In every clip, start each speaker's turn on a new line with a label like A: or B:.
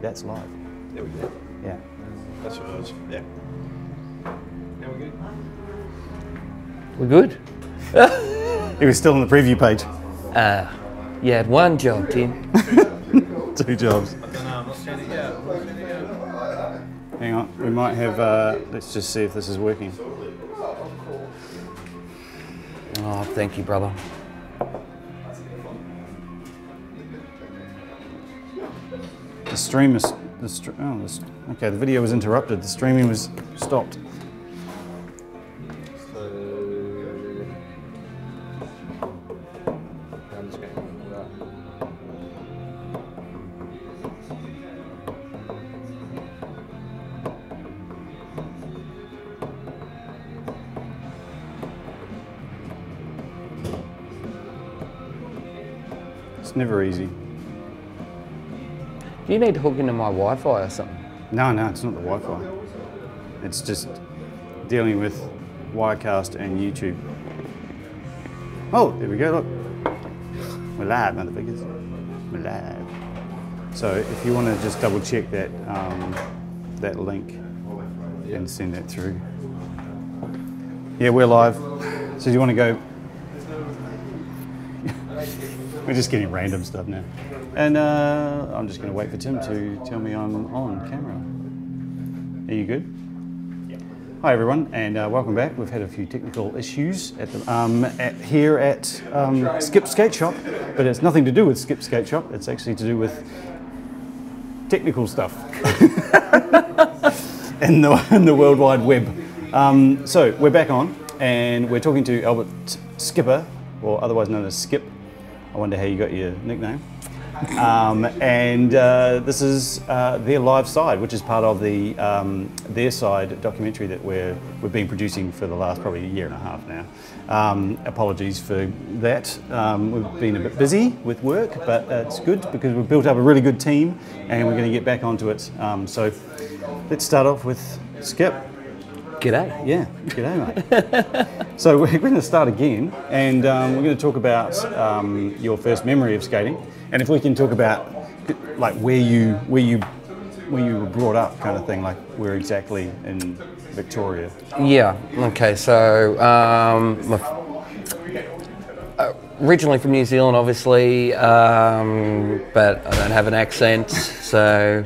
A: That's live.
B: There we go.
A: Yeah.
B: That's what it was. Yeah. Now we're good?
C: We're good?
A: He was still on the preview page.
C: You had one job, Tim.
A: 2 jobs.
B: I don't know, I'm not seeing it yet.
A: Hang on, we might have, let's just see if this is working.
C: Oh, thank you, brother.
A: The stream is, okay, the video was interrupted, the streaming was stopped.
B: I'm just going right.
A: It's never easy.
C: Do you need to hook into my Wi-Fi or something?
A: No, it's not the Wi-Fi. It's just dealing with Wirecast and YouTube. Oh, there we go, look. We're live, motherfuckers. We're live. So if you want to just double check that, that link and send that through. Yeah, we're live. So do you want to go? We're just getting random stuff now. And I'm just going to wait for Tim to tell me I'm on camera. Are you good? Hi everyone, and welcome back. We've had a few technical issues at the, here at Skip Skate Shop, but it's nothing to do with Skip Skate Shop. It's actually to do with technical stuff in the World Wide Web. So we're back on, and we're talking to Albert Skipper, or otherwise known as Skip. I wonder how you got your nickname. This is their live side, which is part of the their side documentary that we've been producing for the last probably 1.5 years now. Apologies for that. We've been a bit busy with work, but it's good because we've built up a really good team, and we're going to get back onto it. So let's start off with Skip.
C: G'day.
A: Yeah, g'day, mate. So we're going to start again, and we're going to talk about your first memory of skating, and if we can talk about like where you were brought up, kind of thing, like where exactly in Victoria.
C: Yeah. Okay. So originally from New Zealand, obviously, but I don't have an accent, so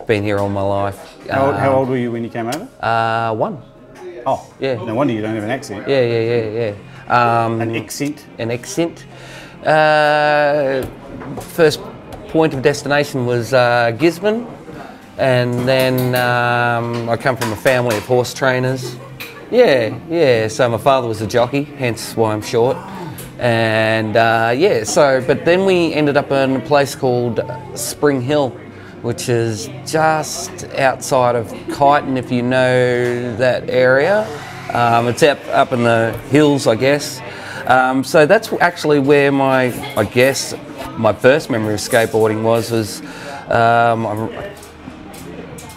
C: been here all my life.
A: How old were you when you came over?
C: 1.
A: Oh,
C: yeah.
A: No wonder you don't have an accent.
C: Yeah.
A: An accent?
C: An accent. First point of destination was Gisborne, and then I come from a family of horse trainers. Yeah. So my father was a jockey, hence why I'm short. And but then we ended up in a place called Spring Hill, which is just outside of Kyneton, if you know that area. It's up in the hills, I guess. So that's actually where my first memory of skateboarding was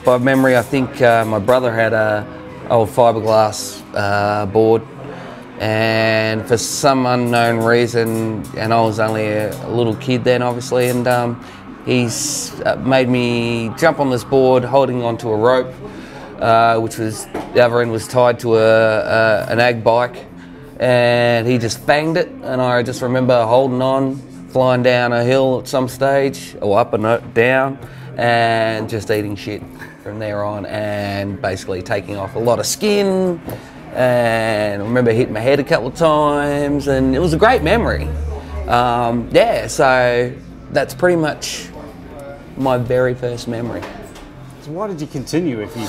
C: by memory, I think my brother had a old fiberglass board, and for some unknown reason, and I was only a little kid then, obviously, and he's made me jump on this board holding onto a rope, which was, the other end was tied to an ag bike, and he just banged it, and I just remember holding on, flying down a hill at some stage, or up and down, and just eating shit from there on, and basically taking off a lot of skin, and I remember hitting my head a couple of times, and it was a great memory. So that's pretty much my very first memory.
A: So why did you continue if you?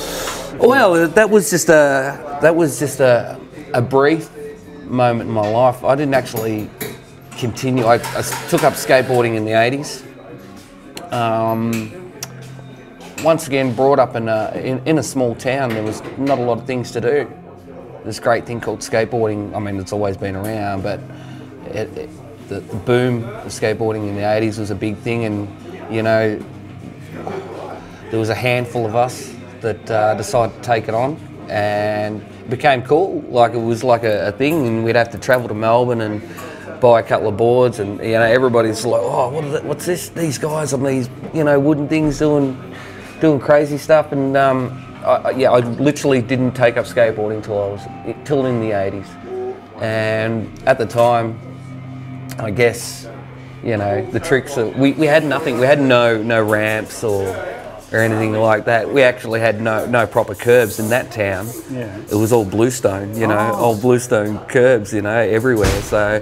C: Well, that was just a brief moment in my life. I didn't actually continue. I took up skateboarding in the 80s. Once again, brought up in a small town, there was not a lot of things to do. This great thing called skateboarding. I mean, it's always been around, but the boom of skateboarding in the 80s was a big thing, and you know, there was a handful of us that decided to take it on, and it became cool. Like, it was like a thing, and we'd have to travel to Melbourne and buy a couple of boards, and you know, everybody's like, oh, what's this? These guys on these, you know, wooden things doing doing crazy stuff, and I literally didn't take up skateboarding till in the 80s. And at the time, I guess, you know, the tricks that we had nothing. We had no ramps or anything like that. We actually had no proper curbs in that town.
A: Yeah.
C: It was all bluestone, you know, old bluestone curbs, you know, everywhere. So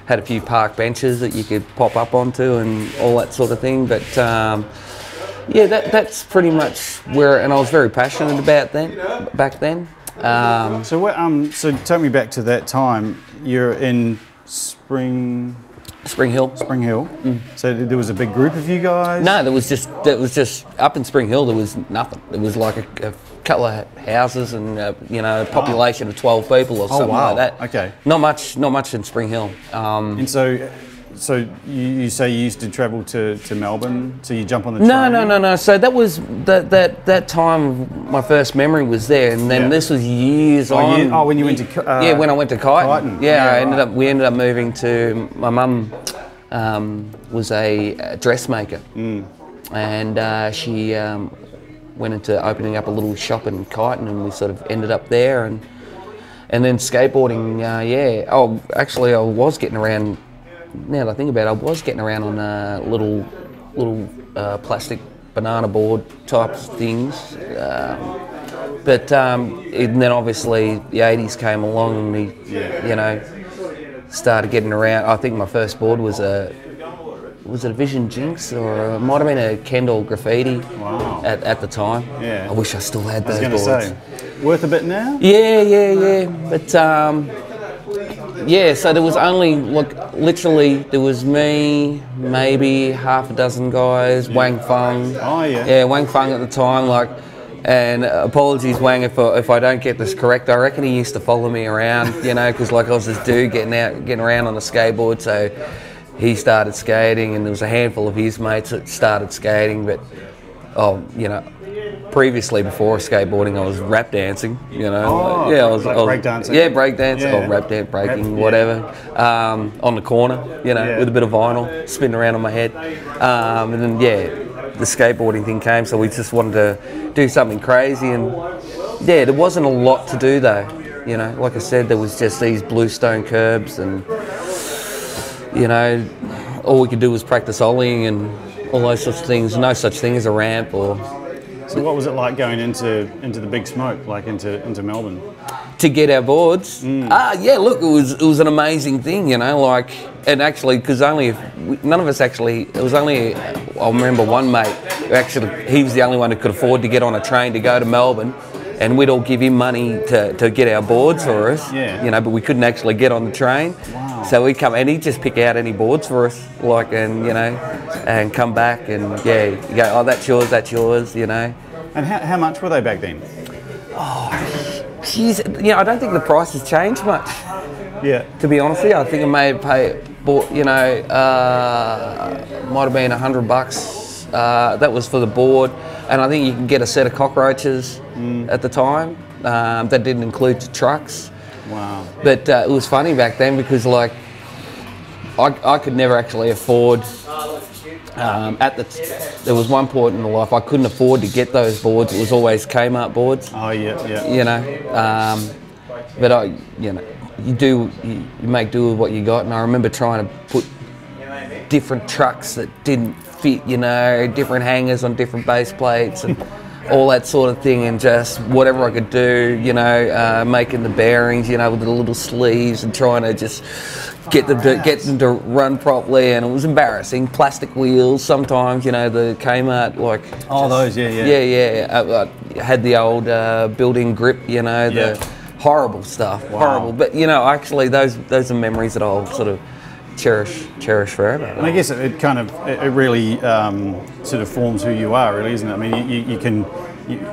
C: had a few park benches that you could pop up onto and all that sort of thing. But yeah, that's pretty much where, and I was very passionate about back then.
A: So take me back to that time. You're in Spring
C: Hill.
A: Mm. So there was a big group of you guys?
C: No, there was just up in Spring Hill. There was nothing. It was like a couple of houses and you know, a population of 12 people or something like that.
A: Okay.
C: Not much in Spring Hill.
A: And so you say you used to travel to Melbourne, so you jump on the train?
C: No. So that was that time. My first memory was there, and then this was years on.
A: When you went to
C: when I went to Kyneton.
A: Yeah,
C: we ended up moving to. My mum was a dressmaker, and she went into opening up a little shop in Kyneton, and we sort of ended up there, and then skateboarding. Oh, actually, I was getting around. Now that I think about it, I was getting around on little plastic banana board type things, but and then obviously the 80s came along and we, you know, started getting around. I think my first board was it a Vision Jinx, or it might have been a Kendall Graffiti.
A: Wow.
C: At the time.
A: Yeah.
C: I wish I still had those
A: boards.
C: boards.
A: Worth a bit now?
C: Yeah. But yeah, so there was only, literally, there was me, maybe half a dozen guys, Wang Feng.
A: Oh, yeah.
C: Yeah, Wang Feng at the time, and apologies, Wang, if I don't get this correct. I reckon he used to follow me around, you know, because I was this dude getting around on a skateboard, so he started skating, and there was a handful of his mates that started skating, but, you know, previously, before skateboarding, I was rap dancing, you know. I was
A: breakdancing?
C: Yeah, breakdancing, or
A: rap
C: breaking, whatever. On the corner, you know, with a bit of vinyl, spinning around on my head. And then, the skateboarding thing came, so we just wanted to do something crazy. And, there wasn't a lot to do, though. You know, like I said, there was just these bluestone curbs, and, you know, all we could do was practice ollieing and all those sorts of things. No such thing as a ramp or...
A: So what was it like going into the big smoke, like into Melbourne?
C: To get our boards? Look, it was an amazing thing, you know, and actually, because none of us actually, it was only, I remember one mate who actually, he was the only one who could afford to get on a train to go to Melbourne, and we'd all give him money to get our boards for us, you know, but we couldn't actually get on the train.
A: Wow.
C: So we'd come, and he'd just pick out any boards for us, and, you know, and come back, and you go, oh, that's yours, you know.
A: And how much were they back then?
C: Oh, geez, you know, I don't think the price has changed much.
A: Yeah.
C: To be honest with you, I think I may have bought, you know, might have been $100. That was for the board, and I think you can get a set of cockroaches at the time. That didn't include the trucks.
A: Wow.
C: But it was funny back then because, like, I could never actually afford. There was one point in my life I couldn't afford to get those boards. It was always Kmart boards.
A: Oh yeah.
C: You know, but you make do with what you got. And I remember trying to put different trucks that didn't fit, you know, different hangers on different base plates and all that sort of thing, and just whatever I could do, you know, making the bearings, you know, with the little sleeves, and trying to just get them to run properly. And it was embarrassing. Plastic wheels sometimes, you know, the Kmart, like.
A: Oh, those,
C: Yeah. I had the old built-in grip, you know, the horrible stuff.
A: Wow.
C: Horrible. But, you know, actually those are memories that I'll sort of cherish forever.
A: And I guess it really sort of forms who you are, really, isn't it? I mean, you can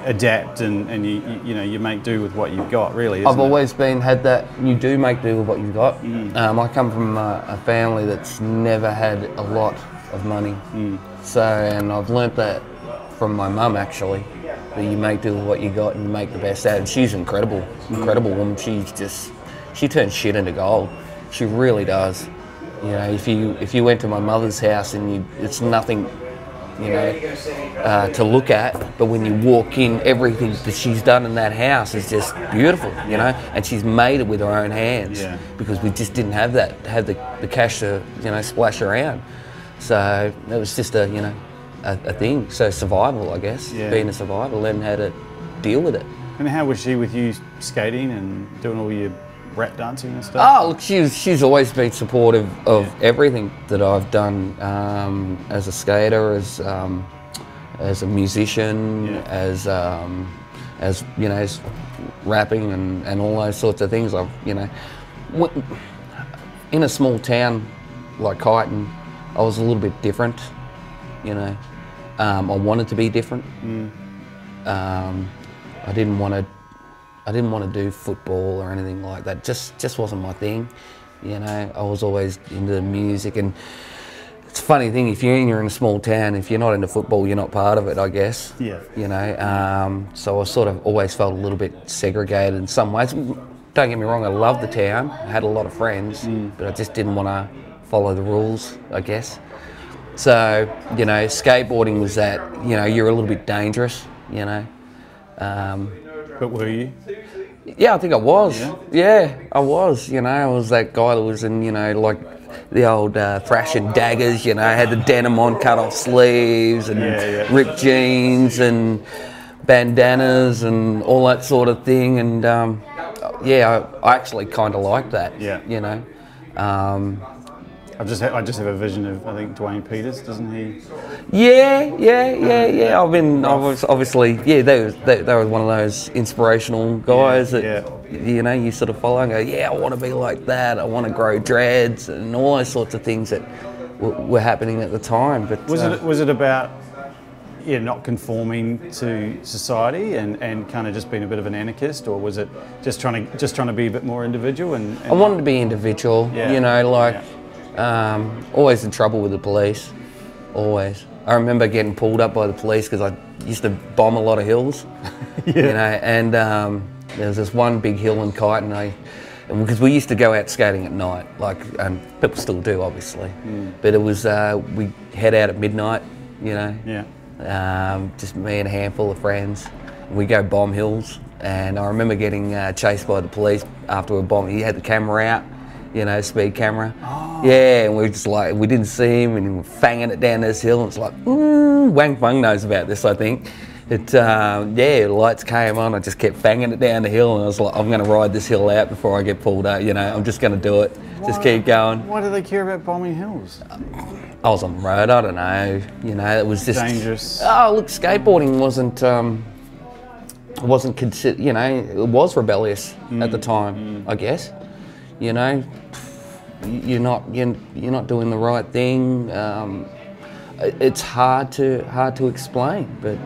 A: adapt and you make do with what you've got, really.
C: I've always had that. You do make do with what you've got. I come from a family that's never had a lot of money, and I've learnt that from my mum, actually. That you make do with what you got and you make the best out of it. She's incredible woman. She turns shit into gold. She really does. You know, if you went to my mother's house and it's nothing you know, to look at. But when you walk in, everything that she's done in that house is just beautiful, you know. And she's made it with her own hands because we just didn't have the cash to, you know, splash around. So it was just a, you know, a thing. So survival, I guess, being a survivor, learning how to deal with it.
A: And how was she with you skating and doing all your rap dancing and stuff?
C: Oh, look, she's always been supportive of everything that I've done as a skater, as a musician, as you know, as rapping and all those sorts of things. I've, you know, in a small town like Kyneton, I was a little bit different. You know, I wanted to be different. I didn't want to do football or anything like that. Just wasn't my thing. You know, I was always into music, and it's a funny thing, if you're in a small town, if you're not into football, you're not part of it, I guess. Yeah. You know, so I sort of always felt a little bit segregated in some ways. Don't get me wrong, I loved the town. I had a lot of friends, but I just didn't want to follow the rules, I guess. So, you know, skateboarding was that, you know, you're a little bit dangerous, you know.
A: But were you?
C: Yeah, I think I was. Yeah, I was. You know, I was that guy that was in, you know, like the old thrash and daggers, you know, had the denim on, cut off sleeves and ripped jeans and bandanas and all that sort of thing. And yeah, I actually kind of liked that, you know.
A: I just have a vision of, I think, Dwayne Peters, doesn't he?
C: Yeah. I was obviously, they were one of those inspirational guys that, you know, you sort of follow and go, I want to be like that. I want to grow dreads and all those sorts of things that were happening at the time. But
A: was it about not conforming to society and kind of just being a bit of an anarchist, or was it just trying to be a bit more individual? And
C: I wanted to be individual, you know, like. Always in trouble with the police, always. I remember getting pulled up by the police because I used to bomb a lot of hills, you know, and there was this one big hill in Kyneton, because we used to go out skating at night, like, and people still do, obviously, but it was, we head out at midnight, you know, just me and a handful of friends, and we go bomb hills, and I remember getting chased by the police after a bomb. He had the camera out, you know, speed camera. Yeah, and we were just like, we didn't see him, and we were fanging it down this hill, and it's like, Wang Feng knows about this, I think. The lights came on, I just kept fanging it down the hill, and I was like, I'm going to ride this hill out before I get pulled out, you know, I'm just going to do it. Just keep going.
A: Why do they care about bombing hills?
C: I was on the road, I don't know, you know, it was just...
A: dangerous.
C: Oh, look, skateboarding wasn't considered, you know, it was rebellious at the time, I guess. You know, you're not doing the right thing. It's hard to explain, but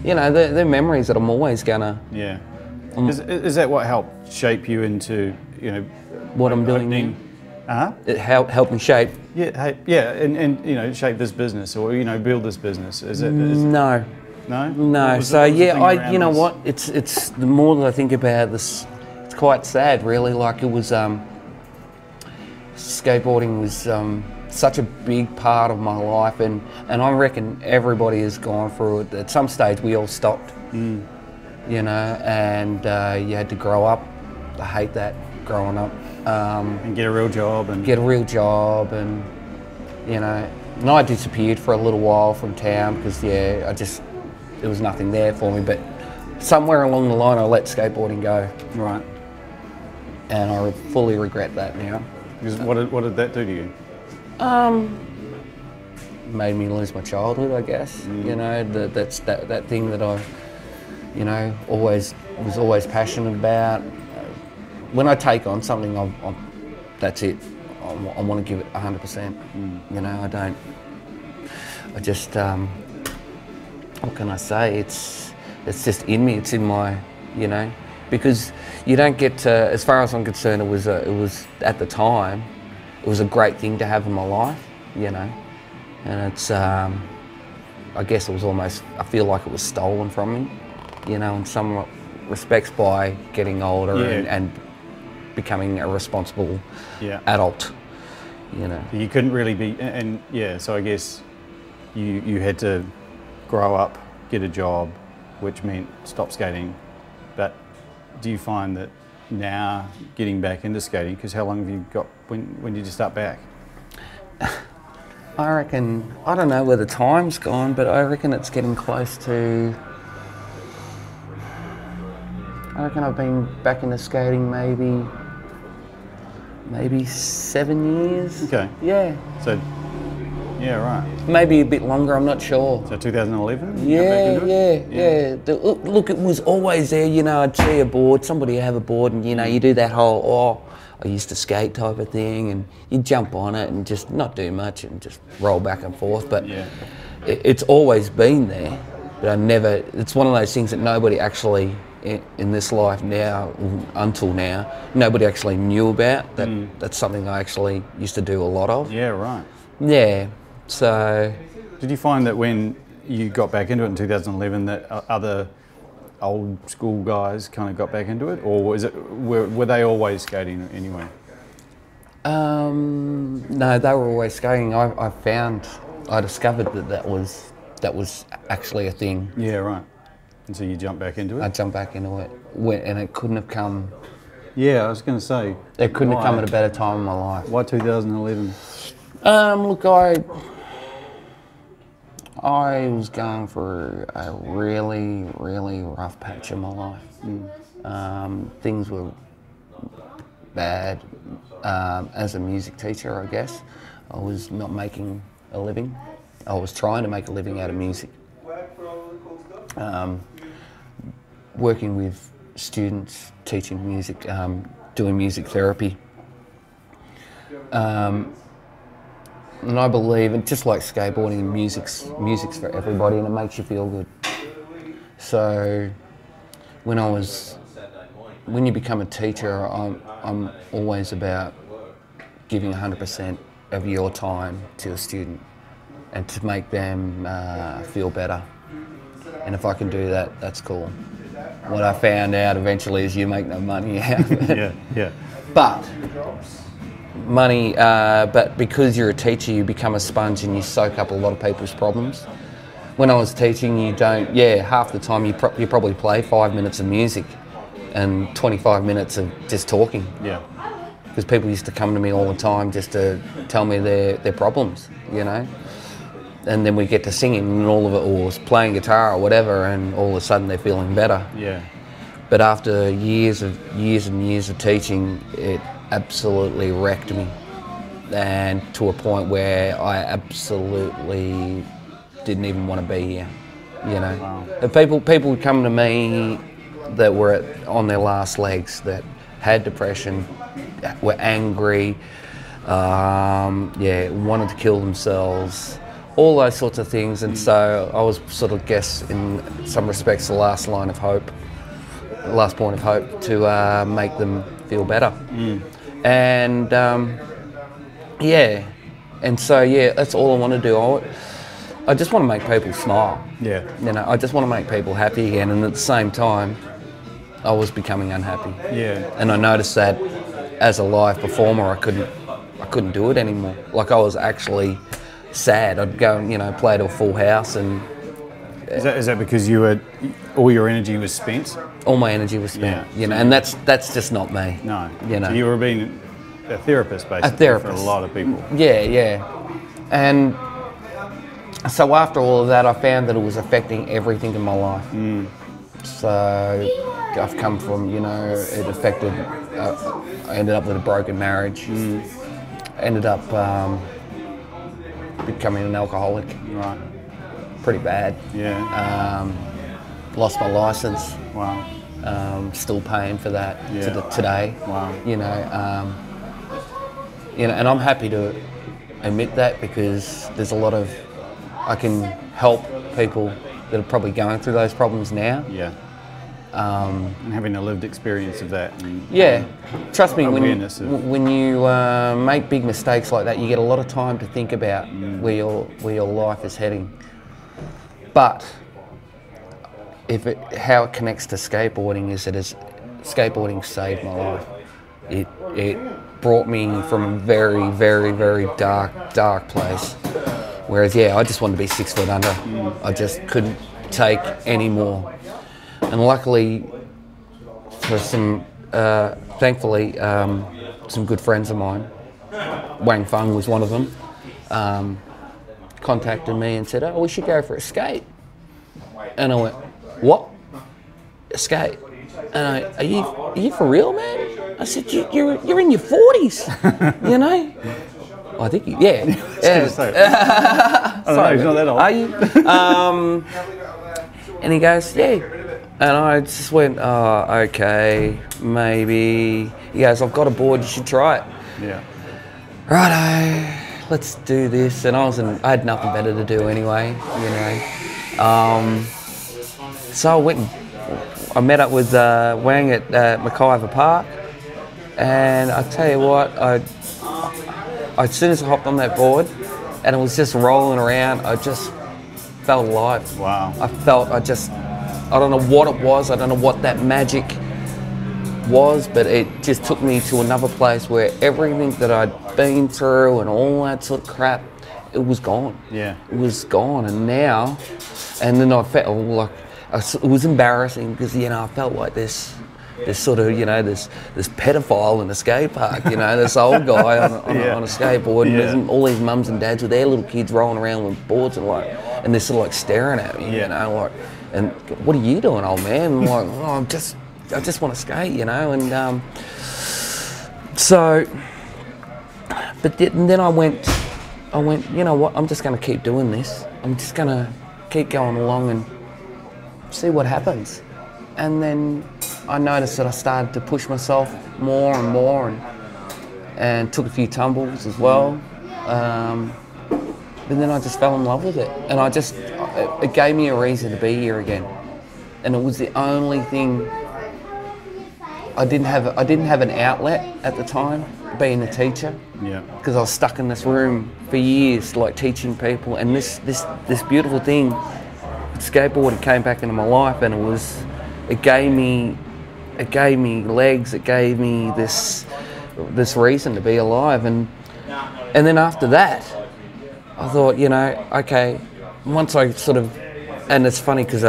C: you know, they're memories that I'm always gonna.
A: Yeah. Is that what helped shape you into, you know,
C: what I'm doing now? It helped me shape.
A: Yeah, and you know, shape this business, or you know, build this business.
C: No.
A: No.
C: So yeah, you know what? It's the more that I think about this. Quite sad, really. Like, it was skateboarding was such a big part of my life, and I reckon everybody has gone through it. At some stage we all stopped, you know, and you had to grow up. I hate that, growing up,
A: and get a real job and
C: you know, and I disappeared for a little while from town because there was nothing there for me. But somewhere along the line I let skateboarding go.
A: Right.
C: And I fully regret that now.
A: Because what did that do to you?
C: Made me lose my childhood, I guess. You know, that's that thing that I, you know, was always passionate about. When I take on something, that's it. I want to give it 100%. You know, I just, what can I say? It's just in me. It's in my, you know. Because you don't get to, as far as I'm concerned, it was at the time, it was a great thing to have in my life, you know, and it's, I guess it was almost, I feel like it was stolen from me, you know, in some respects by getting older and becoming a responsible adult, you know.
A: You couldn't really be, and so I guess you had to grow up, get a job, which meant stop skating. But do you find that now getting back into skating, because how long have you got, when did you start back?
C: I reckon, I don't know where the time's gone, but I reckon it's getting close to, I reckon I've been back into skating maybe 7 years.
A: Okay.
C: Yeah.
A: So, yeah, right.
C: Maybe a bit longer, I'm not sure.
A: So 2011?
C: Yeah. Look, it was always there, you know, I'd see a board, somebody have a board, and you know, you do that whole, I used to skate type of thing, and you jump on it and just not do much and just roll back and forth. But
A: Yeah.
C: it's always been there, but I never, it's one of those things that nobody actually, in this life now, until now, nobody actually knew about. That's something I actually used to do a lot of.
A: Yeah, right.
C: Yeah, so.
A: Did you find that when you got back into it in 2011 that other old school guys kind of got back into it, or were they always skating anyway?
C: No, they were always skating. I discovered that was actually a thing.
A: Yeah, right. And so you jumped back into it?
C: I jumped back into it, and it couldn't have come.
A: Yeah, I was going to say.
C: It couldn't have come at a better time in my life.
A: Why 2011?
C: Look, I was going for a really, really rough patch in my life. Things were bad. As a music teacher, I guess, I was not making a living. I was trying to make a living out of music. Working with students, teaching music, doing music therapy. And I believe, and just like skateboarding, music's for everybody, and it makes you feel good. So when you become a teacher, I'm always about giving 100% of your time to a student and to make them feel better. And if I can do that, that's cool. What I found out eventually is you make no money out of it.
A: Yeah.
C: But because you're a teacher, you become a sponge and you soak up a lot of people's problems. When I was teaching, half the time you probably play 5 minutes of music and 25 minutes of just talking.
A: Yeah.
C: Because people used to come to me all the time just to tell me their problems, you know. And then we get to singing and all of it, or playing guitar or whatever, and all of a sudden they're feeling better.
A: Yeah.
C: But after years and years of teaching, it absolutely wrecked me, and to a point where I absolutely didn't even want to be here, you know.
A: Wow.
C: And people would come to me that were on their last legs, that had depression, were angry, wanted to kill themselves, all those sorts of things. And so I was sort of, guess, in some respects, the last point of hope to make them feel better. And that's all I want to do. I just want to make people smile.
A: Yeah.
C: You know, I just want to make people happy again, and at the same time, I was becoming unhappy.
A: Yeah.
C: And I noticed that as a live performer, I couldn't do it anymore. Like, I was actually sad. I'd go and, you know, play to a full house, and
A: Is that because all your energy was spent?
C: all my energy was spent.
A: Yeah.
C: You know, and that's just not me.
A: No.
C: You know.
A: So you were being a therapist, basically,
C: A therapist.
A: for a lot of people.
C: Yeah. And so after all of that, I found that it was affecting everything in my life. So I've come from, you know, it affected, I ended up with a broken marriage, ended up becoming an alcoholic.
A: Right.
C: Pretty bad.
A: Yeah.
C: Lost my license.
A: Wow.
C: Still paying for that
A: Yeah.
C: today.
A: Wow.
C: You know, and I'm happy to admit that, because there's a lot of, I can help people that are probably going through those problems now.
A: Yeah. And having a lived experience of that. And,
C: Trust me,
A: awareness
C: when you make big mistakes like that, you get a lot of time to think about where your life is heading. But how it connects to skateboarding is that skateboarding saved my life. It brought me from a very, very, very dark place Whereas, yeah, I just wanted to be 6 foot under. I just couldn't take any more. And luckily, for some, thankfully, some good friends of mine, Wang Feng was one of them, contacted me and said, oh, we should go for a skate. And I went, what? A skate? And are you for real, man? I said, you're in your 40s, you know? I think yeah.
A: I don't know, he's not that old.
C: Are you? And he goes, yeah. And I just went, oh, okay, maybe. He goes, I've got a board, you should try it.
A: Yeah.
C: Righto, let's do this. And I had nothing better to do anyway, you know. So I went and I met up with Wang at McIver Park. And I tell you what, as soon as I hopped on that board and it was just rolling around, I just felt alive.
A: Wow.
C: I don't know what it was, I don't know what that magic was, but it just took me to another place where everything that I'd been through and all that sort of crap, it was gone.
A: Yeah.
C: It was gone, and then I felt like, it was embarrassing because, you know, I felt like this sort of, you know, this pedophile in a skate park, you know, this old guy on a skateboard, and there's all these mums and dads with their little kids rolling around with boards and they're sort of like staring at me, you know, like, and what are you doing, old man? I'm like, oh, I just want to skate, you know, and so, but then I went, you know what, I'm just going to keep doing this. I'm just going to keep going along and see what happens. And then I noticed that I started to push myself more and more, and took a few tumbles as well. But then I just fell in love with it, and it gave me a reason to be here again. And it was the only thing. I didn't have an outlet at the time, being a teacher.
A: Yeah.
C: Because I was stuck in this room for years, like teaching people, and this beautiful thing, skateboarding, came back into my life, and it gave me legs. It gave me this reason to be alive, and then after that, I thought, you know, okay. Once I sort of, and it's funny because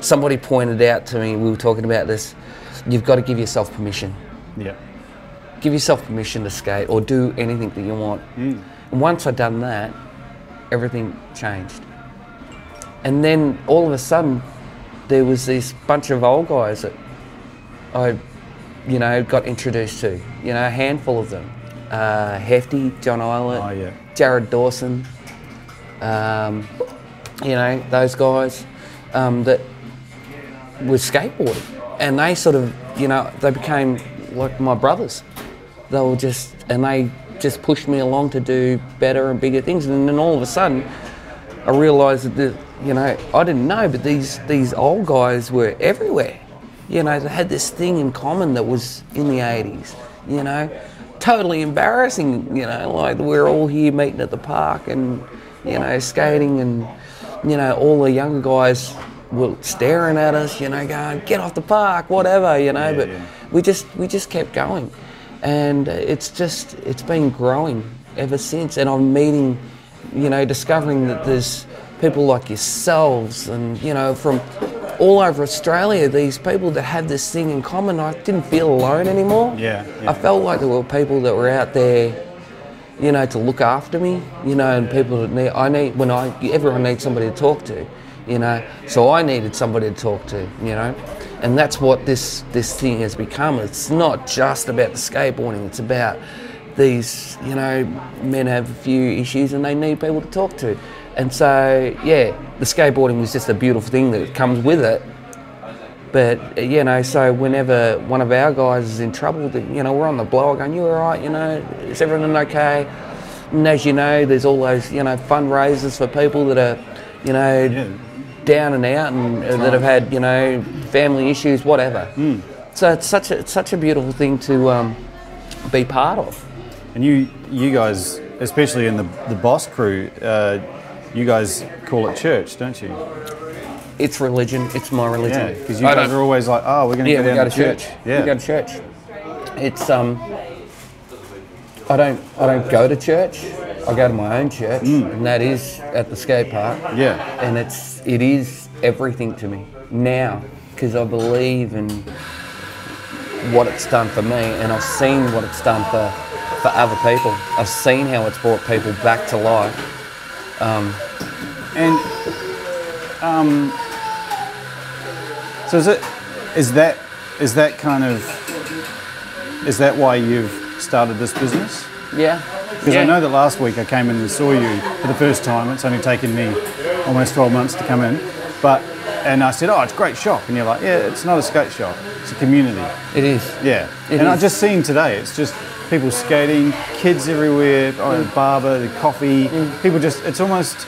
C: somebody pointed out to me, we were talking about this. You've got to give yourself permission.
A: Yeah.
C: Give yourself permission to skate or do anything that you want. And once I'd done that, everything changed. And then all of a sudden, there was this bunch of old guys that I, you know, got introduced to. You know, a handful of them. Hefty, John Eilert, Jared Dawson. You know, those guys that were skateboarding. And they sort of, you know, they became like my brothers. They just pushed me along to do better and bigger things. And then all of a sudden, I realised that, you know, I didn't know, but these old guys were everywhere. You know, they had this thing in common that was in the 80s, you know. Totally embarrassing, you know, like we're all here meeting at the park and, you know, skating, and, you know, all the younger guys were staring at us, you know, going, get off the park, whatever, you know, we just kept going. And it's been growing ever since. And I'm meeting, you know, discovering that there's people like yourselves and, you know, from all over Australia, these people that have this thing in common. I didn't feel alone anymore. I felt like there were people that were out there, you know, to look after me, you know, and people that everyone needs somebody to talk to, you know, so I needed somebody to talk to, you know, and that's what this thing has become. It's not just about the skateboarding, it's about these, you know, men have a few issues and they need people to talk to. And so, yeah, the skateboarding was just a beautiful thing that comes with it. But, you know, so whenever one of our guys is in trouble, you know, we're on the blower going, you all right, you know, is everything okay? And as you know, there's all those, you know, fundraisers for people that are, you know, down and out and that have had, you know, family issues, whatever. So it's such a beautiful thing to be part of.
A: And you guys, especially in the Boss crew, you guys call it church, don't you?
C: It's religion. It's my religion.
A: Yeah, because you guys are always like, oh, we're going to go down to church.
C: Yeah, we go to church. It's I don't go to church. I go to my own church, and that is at the skate park.
A: Yeah.
C: And it is everything to me now, because I believe in what it's done for me, and I've seen what it's done for other people. I've seen how it's brought people back to life.
A: So is that why you've started this business?
C: Yeah.
A: Because I know that last week I came in and saw you for the first time. It's only taken me almost 12 months to come in, and I said, "Oh, it's a great shop," and you're like, "Yeah, it's not a skate shop. It's a community."
C: It is.
A: Yeah.
C: It
A: and
C: is.
A: I just seen today. It's just people skating, kids everywhere, the barber, the coffee. People just. It's almost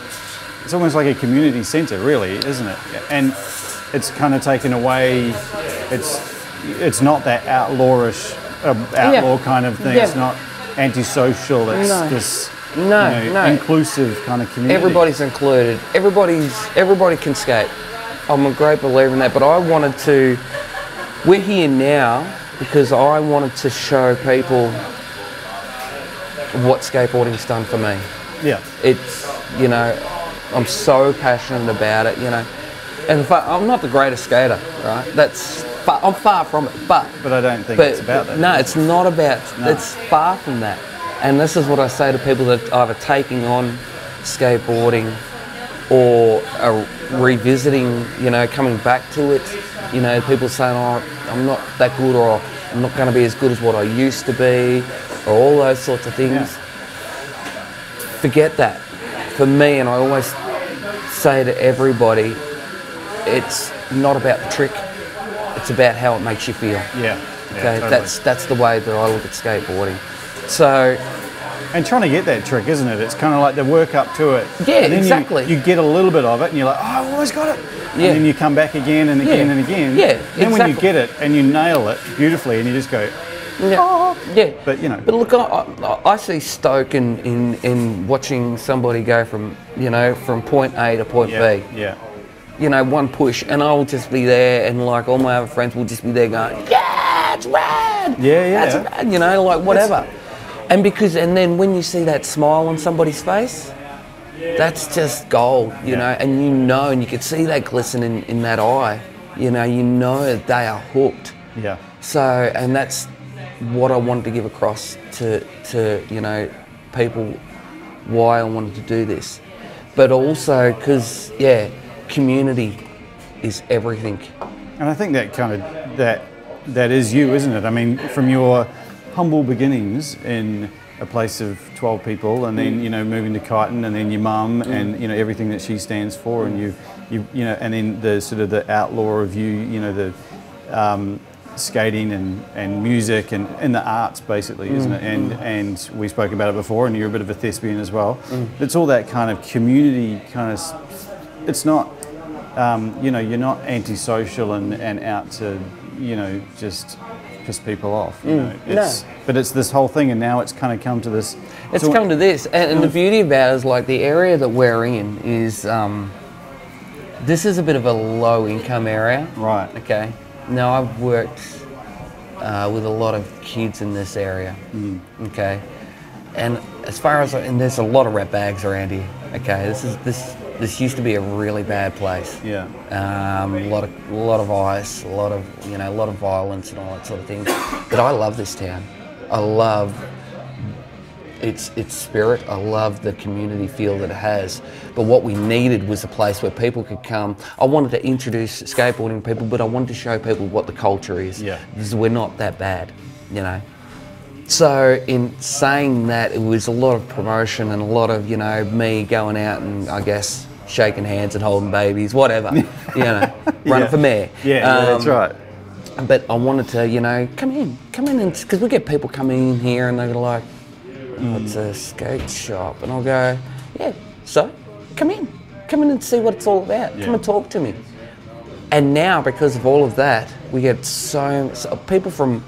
A: like a community centre, really, isn't it? And it's kind of taken away. It's not that outlaw kind of thing.
C: Yeah.
A: It's not antisocial. It's this inclusive kind of community.
C: Everybody's included. Everybody can skate. I'm a great believer in that. But we're here now because I wanted to show people what skateboarding's done for me.
A: Yeah.
C: It's, I'm so passionate about it, And I'm not the greatest skater, right? I'm far from it, but
A: I don't think it's about that.
C: No, it's not about. No. It's far from that. And this is what I say to people that are either taking on skateboarding or are revisiting, coming back to it. People saying, "Oh, I'm not that good," or "I'm not going to be as good as what I used to be," or all those sorts of things.
A: Yeah.
C: Forget that. For me, and I always say to everybody, it's not about the trick. It's about how it makes you feel.
A: Yeah.
C: Okay,
A: totally.
C: that's the way that I look at skateboarding. So,
A: and trying to get that trick, isn't it? It's kind of like the work up to it.
C: Yeah,
A: and then
C: exactly.
A: You get a little bit of it, and you're like, "Oh, I've always got it." And then you come back again and again and again.
C: Yeah,
A: Then when you get it and you nail it beautifully, and you just go, "Oh."
C: Yeah.
A: But
C: But look, I see stoke in watching somebody go from point A to point B.
A: Yeah.
C: One push, and I'll just be there, and like all my other friends will just be there going, "Yeah, it's rad."
A: Yeah.
C: That's rad, like whatever. And then when you see that smile on somebody's face, that's just gold, and and you can see that glisten in that eye, that they are hooked.
A: Yeah.
C: So, and that's what I wanted to give across to people, why I wanted to do this. But also because, community is everything.
A: And I think that kind of that is you, isn't it? I mean, from your humble beginnings in a place of 12 people, and then moving to Kyneton, and then your mum, and everything that she stands for, and you and then the sort of the outlaw of you, the skating and music and the arts, basically, isn't it? And we spoke about it before, and you're a bit of a thespian as well. It's all that kind of community kind of. It's not, you're not antisocial and out to, just piss people off. But it's this whole thing, and now it's kind of come to this.
C: It's come to this, and the beauty about it is like the area that we're in is, this is a bit of a low income area.
A: Right.
C: Okay. Now I've worked with a lot of kids in this area. Okay. And as far as, and there's a lot of rat bags around here. Okay. This used to be a really bad place.
A: Yeah.
C: A lot of ice, a lot of violence and all that sort of thing. But I love this town. I love its spirit. I love the community feel that it has. But what we needed was a place where people could come. I wanted to introduce skateboarding to people, but I wanted to show people what the culture is.
A: Yeah.
C: Because we're not that bad, So in saying that, it was a lot of promotion and a lot of, me going out and I guess shaking hands and holding babies, whatever, running for mayor.
A: Yeah, that's right.
C: But I wanted to, come in, and because we get people coming in here and they're like, "Oh, it's a skate shop," and I'll go, "Yeah, so come in and see what it's all about.
A: Yeah.
C: Come and talk to me." And now, because of all of that, we get so people from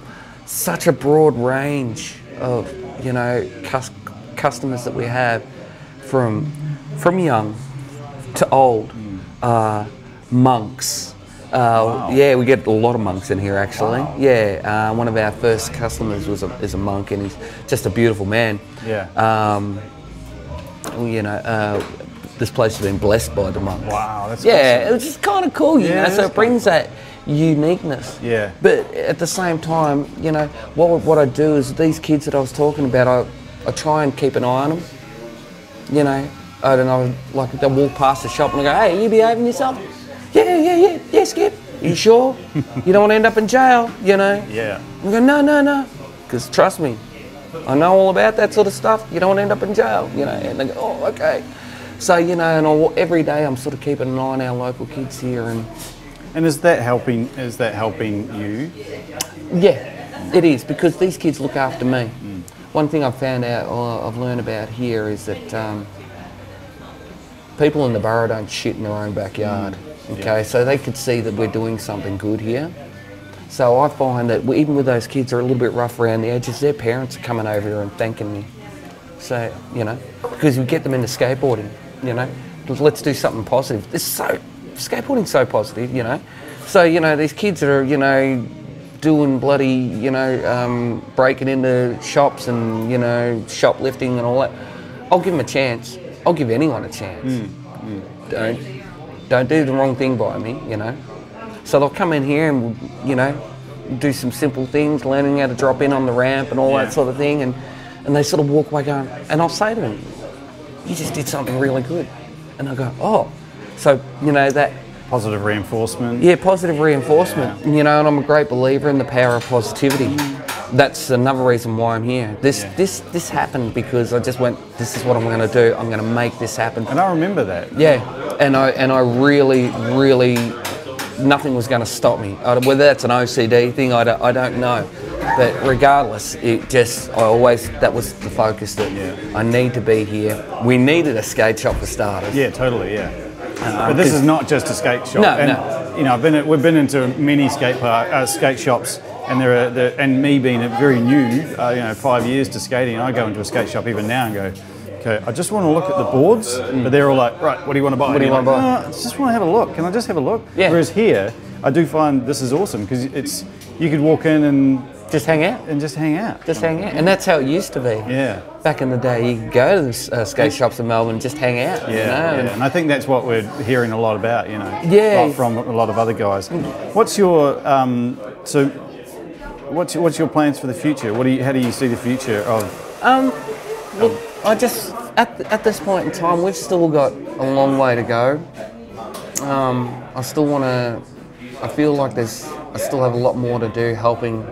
C: such a broad range of, customers that we have, from young to old, monks.
A: Wow.
C: Yeah, we get a lot of monks in here actually.
A: Wow.
C: Yeah, one of our first customers is a monk, and he's just a beautiful man.
A: Yeah.
C: you know, this place has been blessed by the monks.
A: Wow, that's
C: yeah,
A: awesome.
C: it was just kind of cool, you
A: Yeah,
C: know.
A: it
C: So
A: is
C: it brings that uniqueness.
A: Yeah.
C: But at the same time, you know, what I do is these kids that I was talking about, I try and keep an eye on them. You know, I don't know, like they'll walk past the shop and I go, hey, you behaving yourself? Yeah, Skip. You sure? You don't want to end up in jail, you know?
A: Yeah.
C: I go, no. Because trust me, I know all about that sort of stuff. You don't want to end up in jail, you know? And they go, oh, okay. So, you know, and every day I'm sort of keeping an eye on our local kids here.
A: And is that helping you?
C: Yeah, it is, because these kids look after me. One thing I've found out, or I've learned about here, is that people in the borough don't shit in their own backyard. Okay, so they could see that we're doing something good here. So I find that even with those kids who are a little bit rough around the edges, their parents are coming over here and thanking me. So, you know, because we get them into skateboarding, you know, let's do something positive. Skateboarding's so positive, you know. So, you know, these kids that are, you know, doing bloody, you know, breaking into shops and, you know, shoplifting and all that, I'll give them a chance. I'll give anyone a chance. Don't do the wrong thing by me, you know. So they'll come in here and, you know, do some simple things, learning how to drop in on the ramp and all that sort of thing, and they sort of walk away going, and I'll say to them, you just did something really good. And they'll go, oh. So, you know, that...
A: Positive reinforcement.
C: Yeah, positive reinforcement. You know, and I'm a great believer in the power of positivity. That's another reason why I'm here. This happened because I just went, this is what I'm going to do. I'm going to make this happen.
A: And I remember that.
C: Yeah, and I really, nothing was going to stop me. Whether that's an OCD thing, I don't know. But regardless, that was the focus, that I need to be here. We needed a skate shop for starters.
A: Yeah, totally, yeah. But this is not just a skate shop.
C: No.
A: You know, we've been into many skate shops, and and me being very new, you know, 5 years to skating, I go into a skate shop even now and go, okay, I just want to look at the boards, but they're all like, right, what do you want to buy?
C: What do you want to buy?
A: I just want to have a look. Can I just have a look?
C: Yeah.
A: Whereas here, I do find this is awesome because you could walk in and
C: just hang out.
A: Just hang out.
C: And that's how it used to be.
A: Yeah.
C: Back in the day, you could go to the skate shops in Melbourne and just hang out.
A: Yeah,
C: you know?
A: And I think that's what we're hearing a lot about, you know.
C: Yeah.
A: From a lot of other guys. What's your what's your plans for the future? How do you see the future of?
C: Look, I just at this point in time, we've still got a long way to go. I still want to. I feel like I still have a lot more to do helping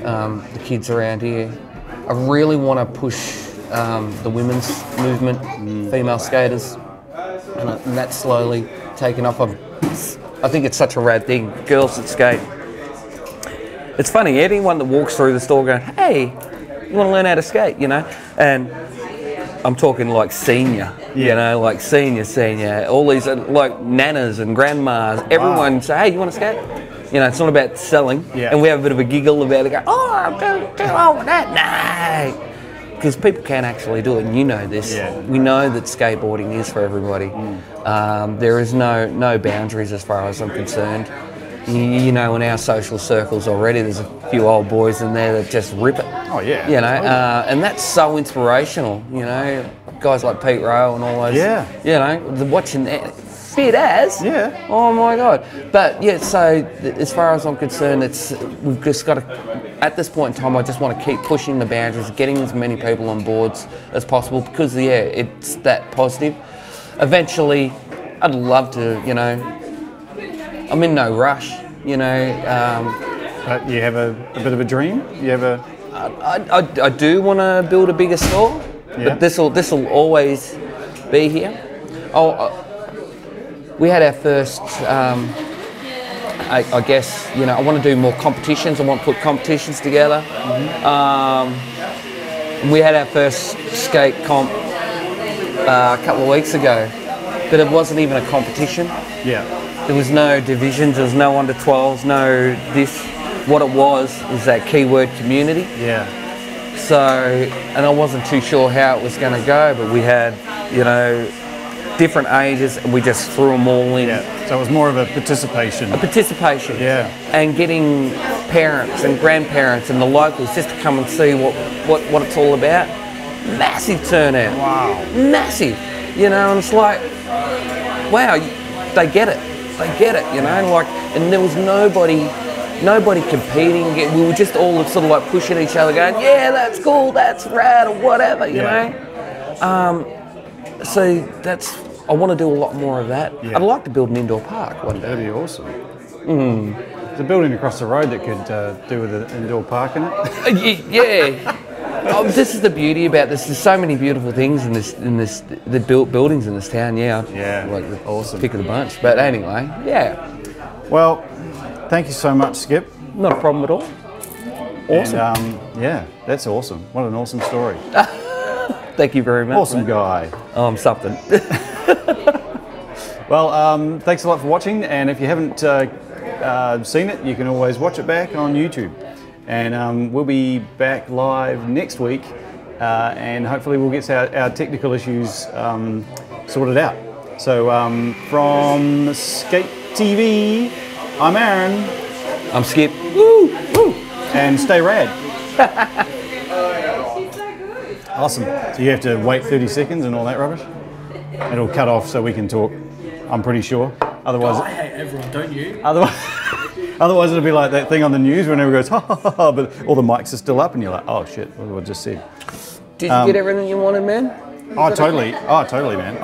C: the kids around here. I really want to push the women's movement, female skaters, and that's slowly taken off. I think it's such a rad thing. Girls that skate. It's funny, anyone that walks through the store going, hey, you want to learn how to skate, you know? And I'm talking like senior, you know, like senior. All these like nanas and grandmas, everyone say, hey, you want to skate? You know, it's not about selling. Yeah. And we have a bit of a giggle about it, go, oh, I'm too old for that. No. Because people can actually do it, and you know this.
A: Yeah.
C: We know that skateboarding is for everybody. There is no boundaries as far as I'm concerned. You know, in our social circles already, there's a few old boys in there that just rip it.
A: Oh, yeah.
C: You know, and that's so inspirational, you know. Guys like Pete Rowe and all those. Yeah. You know, watching that. Fit as.
A: Yeah.
C: Oh, my God. But, yeah, so as far as I'm concerned, we've just got to, at this point in time, I just want to keep pushing the boundaries, getting as many people on boards as possible because, yeah, it's that positive. Eventually, I'd love to, you know, I'm in no rush, you know.
A: But you have a bit of a dream? You have a...
C: I do want to build a bigger store, but this will always be here. We had our first, I guess, you know, I want to do more competitions. I want to put competitions together. We had our first skate comp a couple of weeks ago, but it wasn't even a competition.
A: Yeah.
C: There was no divisions, there was no under 12s, no this. What it was that keyword community.
A: Yeah.
C: So, and I wasn't too sure how it was going to go, but we had, you know, different ages, and we just threw them all in.
A: Yeah. So it was more of a participation.
C: Yeah. And getting parents and grandparents and the locals just to come and see what it's all about. massive turnout.
A: Wow.
C: Massive. You know, and it's like, wow, they get it. They get it, you know, like, and there was nobody competing. We were just all sort of like pushing each other, going, yeah, that's cool, that's rad, or whatever, you know. So I want to do a lot more of that. Yeah. I'd like to build an indoor park one day.
A: That'd be awesome. There's a building across the road that could do with an indoor park in it.
C: Yeah. This is the beauty about this. There's so many beautiful things in the built buildings in this town. Yeah. Like the
A: awesome.
C: Pick of the bunch. But anyway, yeah.
A: Well, thank you so much, Skip.
C: Not a problem at all. Awesome.
A: And, yeah, that's awesome. What an awesome story.
C: Thank you very much.
A: Awesome guy.
C: Oh, I'm something.
A: Well, thanks a lot for watching. And if you haven't seen it, you can always watch it back on YouTube. And we'll be back live next week, and hopefully we'll get our technical issues sorted out. So from Skate TV, I'm Aaron.
C: I'm Skip. Woo! Woo!
A: And stay rad. Awesome. So you have to wait 30 seconds and all that rubbish? It'll cut off so we can talk, I'm pretty sure. Otherwise,
D: I hate everyone, don't you?
A: Otherwise it'll be like that thing on the news when everyone goes, ha ha ha, ha, but all the mics are still up and you're like, oh shit, what I just said.
C: Did you get everything you wanted, man?
A: Oh, totally. Oh, totally, man.